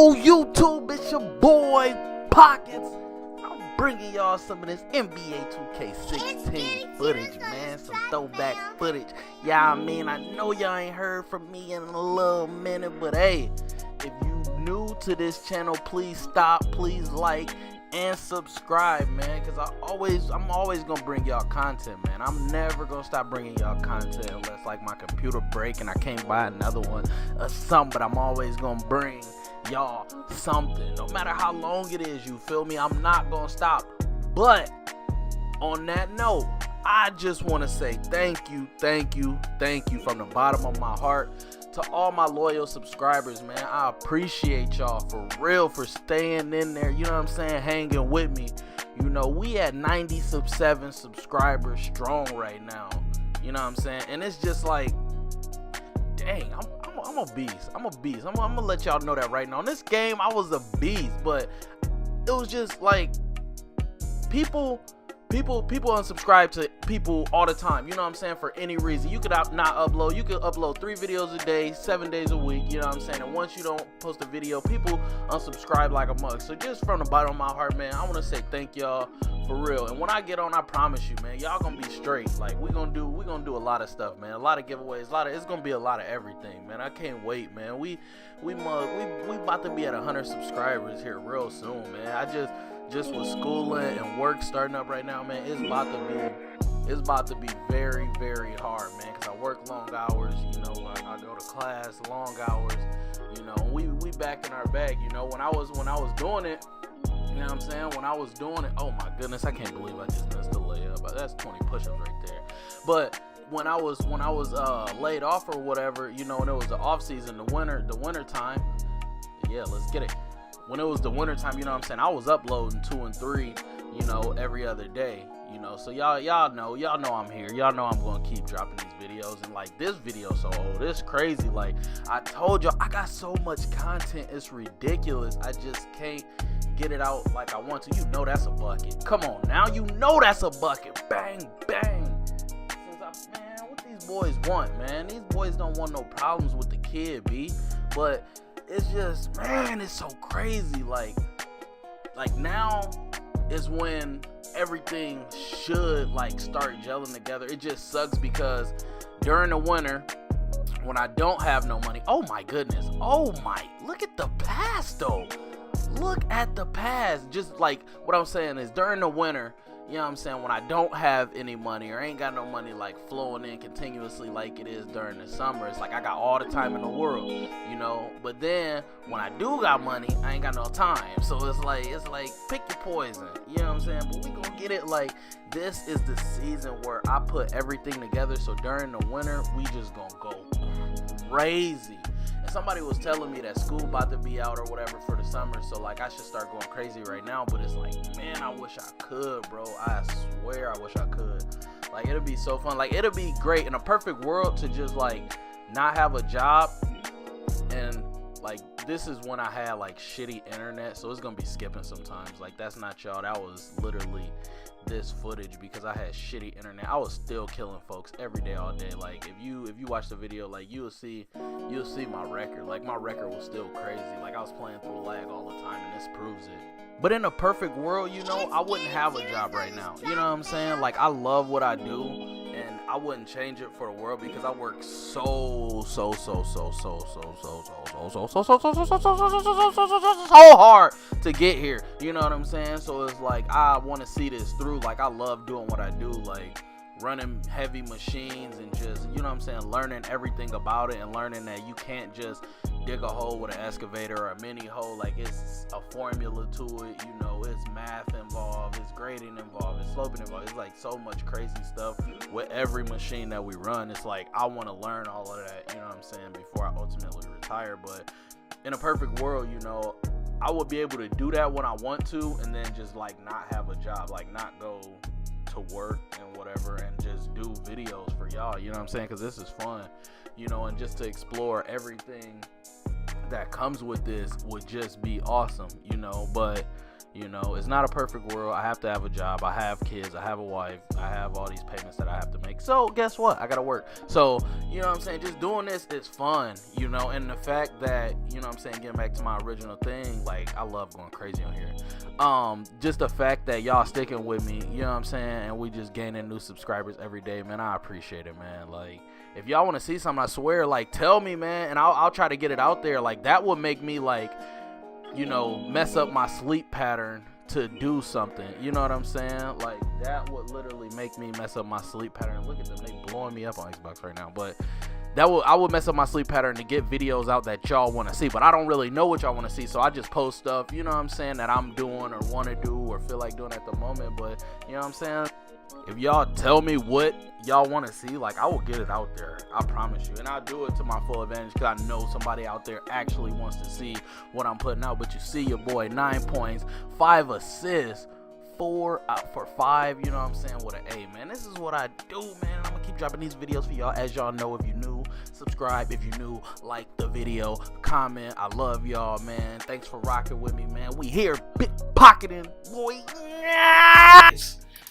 Yo, YouTube, it's your boy, Pockets. I'm bringing y'all some of this NBA 2K16 footage, man. Some throwback footage. Yeah, I mean, I know y'all ain't heard from me in a little minute, but hey, if you new to this channel, please stop, please like, and subscribe, man, because I'm always gonna bring y'all content, man. I'm never gonna stop bringing y'all content unless like my computer break and I can't buy another one or something. But I'm always gonna bring y'all something, no matter how long it is, you feel me? I'm not gonna stop. But on that note, I just want to say thank you from the bottom of my heart to all my loyal subscribers, man. I appreciate y'all for real, for staying in there, you know what I'm saying, hanging with me. You know, we at 97 subscribers strong right now, you know what I'm saying, and it's just like, dang, I'm a beast. I'm gonna let y'all know that right now. In this game, I was a beast, but it was just like people unsubscribe to people all the time, you know what I'm saying, for any reason. You could not upload. You could upload 3 videos a day, 7 days a week, you know what I'm saying, and once you don't post a video, people unsubscribe like a mug. So just from the bottom of my heart, man, I want to say thank y'all for real. And when I get on, I promise you, man, y'all gonna be straight. Like, we gonna do a lot of stuff, man, a lot of giveaways, it's gonna be a lot of everything, man. I can't wait, man. We about to be at 100 subscribers here real soon, man. I just with schooling and work starting up right now, man, it's about to be very, very hard, man, because I work long hours, you know, I go to class, long hours, you know, we back in our bag, you know. When I was doing it, you know what I'm saying, when I was doing it, oh my goodness, I can't believe I just missed the layup. That's 20 push-ups right there. But when I was laid off or whatever, you know, and it was the off season, the winter time, yeah, let's get it. When it was the winter time, you know what I'm saying, I was uploading 2 and 3, you know, every other day, you know. So y'all know I'm here. Y'all know I'm gonna keep dropping these videos. And like, this video so old, it's crazy. Like, I told y'all, I got so much content, it's ridiculous. I just can't get it out like I want to. You know that's a bucket. Come on now, you know that's a bucket. Bang, bang. Man, what these boys want, man? These boys don't want no problems with the kid, B. But it's just, man, it's so crazy. Like now is when everything should like start gelling together. It just sucks because during the winter, when I don't have no money, oh my goodness, look at the past though. Look at the past. Just like what I'm saying is, during the winter, you know what I'm saying, when I don't have any money or ain't got no money like flowing in continuously like it is during the summer, it's like I got all the time in the world, you know. But then when I do got money, I ain't got no time. So it's like pick your poison, you know what I'm saying. But we gonna get it. Like, this is the season where I put everything together. So during the winter, we just gonna go crazy. And somebody was telling me that school about to be out or whatever for the summer, so like I should start going crazy right now. But it's like, man, I wish I could, bro. I swear I wish I could. Like, it'll be so fun. Like, it'll be great in a perfect world to just like not have a job. And like, this is when I had like shitty internet, so it's gonna be skipping sometimes. Like, that's not y'all, that was literally this footage because I had shitty internet. I was still killing folks every day, all day. Like, if you watch the video, like, you'll see my record. Like, my record was still crazy. Like, I was playing through lag all the time, and this proves it. But in a perfect world, you know, I wouldn't have a job right now. You know what I'm saying? Like, I love what I do, and I wouldn't change it for the world because I work so hard to get here. You know what I'm saying? So it's like, I want to see this through. Like, I love doing what I do, like running heavy machines and just, you know what I'm saying, learning everything about it and learning that you can't just dig a hole with an excavator or a mini hole. Like, it's a formula to it, you know, it's math involved, it's grading involved, it's sloping involved. It's like so much crazy stuff with every machine that we run. It's like, I want to learn all of that, you know what I'm saying, before I ultimately retire. But in a perfect world, you know, I would be able to do that when I want to, and then just like not have a job, like not go to work and whatever, and just do videos for y'all, you know what I'm saying, because this is fun, you know. And just to explore everything that comes with this would just be awesome, you know. But You know, it's not a perfect world. I have to have a job. I have kids. I have a wife. I have all these payments that I have to make. So guess what? I gotta work. So, you know what I'm saying? Just doing this is fun, you know, and the fact that, you know what I'm saying, getting back to my original thing, like, I love going crazy on here. Just the fact that y'all sticking with me, you know what I'm saying, and we just gaining new subscribers every day, man, I appreciate it, man. Like, if y'all want to see something, I swear, like, tell me, man, and I'll try to get it out there. Like, that would make me, like, you know, mess up my sleep pattern to do something. You know what I'm saying? Like, that would literally make me mess up my sleep pattern. Look at them, they blowing me up on Xbox right now. But I would mess up my sleep pattern to get videos out that y'all want to see. But I don't really know what y'all want to see, so I just post stuff, you know what I'm saying, that I'm doing or want to do or feel like doing at the moment. But, you know what I'm saying? If y'all tell me what y'all want to see, like, I will get it out there. I promise you. And I'll do it to my full advantage because I know somebody out there actually wants to see what I'm putting out. But you see your boy, 9 points, 5 assists, 4 out for 5, you know what I'm saying, with an A, man. This is what I do, man. I'm going to keep dropping these videos for y'all. As y'all know, if you new, subscribe. If you new, like the video, comment. I love y'all, man. Thanks for rocking with me, man. We here, big pocketing, boy.